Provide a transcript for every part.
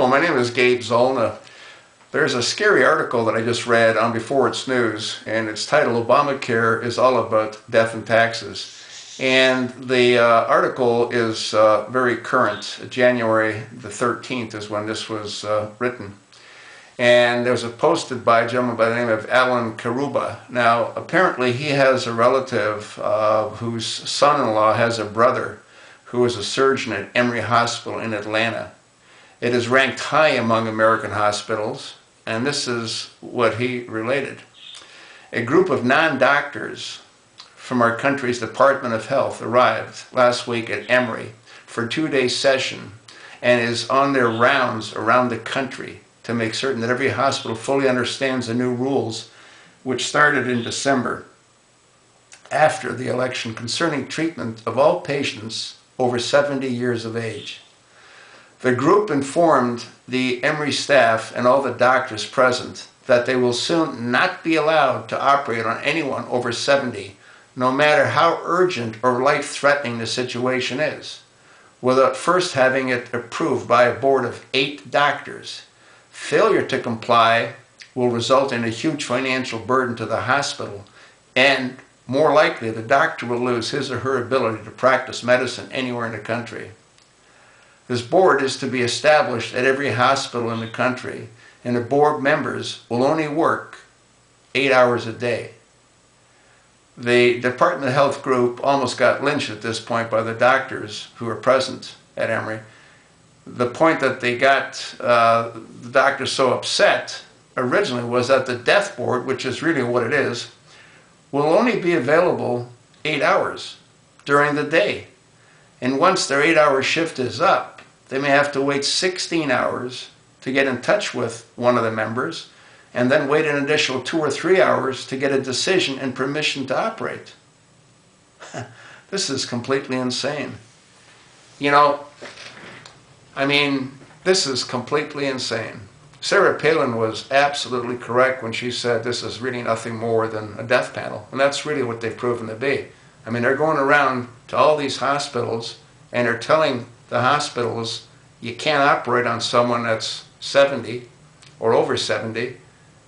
Hello, my name is Gabe Zollner. There's a scary article that I just read on Before It's News, and it's titled Obamacare is all about death and taxes. And the article is very current. January the 13th is when this was written. And it was posted by a gentleman by the name of Alan Karuba. Now, apparently he has a relative whose son-in-law has a brother who is a surgeon at Emory Hospital in Atlanta. It is ranked high among American hospitals, and this is what he related. A group of non-doctors from our country's Department of Health arrived last week at Emory for a two-day session and is on their rounds around the country to make certain that every hospital fully understands the new rules which started in December after the election concerning treatment of all patients over 70 years of age. The group informed the Emory staff and all the doctors present that they will soon not be allowed to operate on anyone over 70, no matter how urgent or life-threatening the situation is, without first having it approved by a board of 8 doctors. Failure to comply will result in a huge financial burden to the hospital, and more likely the doctor will lose his or her ability to practice medicine anywhere in the country. This board is to be established at every hospital in the country, and the board members will only work 8 hours a day. The Department of Health group almost got lynched at this point by the doctors who were present at Emory. The point that they got the doctors so upset originally was that the death board, which is really what it is, will only be available 8 hours during the day. And once their 8-hour shift is up, they may have to wait 16 hours to get in touch with one of the members, and then wait an additional 2 or 3 hours to get a decision and permission to operate. This is completely insane. You know, I mean, this is completely insane. Sarah Palin was absolutely correct when she said this is really nothing more than a death panel, and that's really what they've proven to be. I mean, they're going around to all these hospitals and they're telling the hospitals you can't operate on someone that's 70 or over 70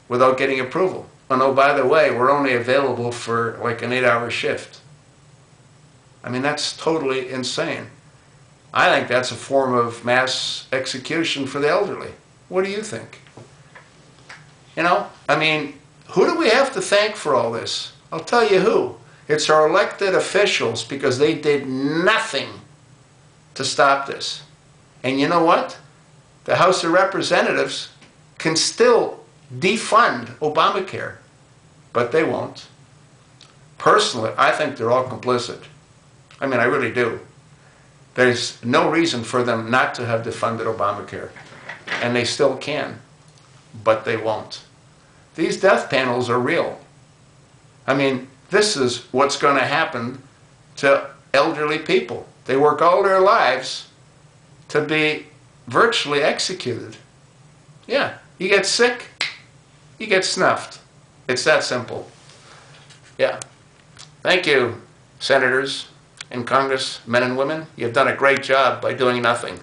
without getting approval. And oh, by the way, we're only available for like an 8-hour shift. I mean, that's totally insane. I think that's a form of mass execution for the elderly. What do you think? You know, I mean, who do we have to thank for all this? I'll tell you who. It's our elected officials, because they did nothing to stop this. And you know what? The House of Representatives can still defund Obamacare, but they won't. Personally, I think they're all complicit. I mean, I really do. There's no reason for them not to have defunded Obamacare, and they still can, but they won't. These death panels are real. I mean, this is what's going to happen to elderly people. They work all their lives to be virtually executed. Yeah, you get sick, you get snuffed. It's that simple. Yeah. Thank you, senators and congressmen and women. You've done a great job by doing nothing.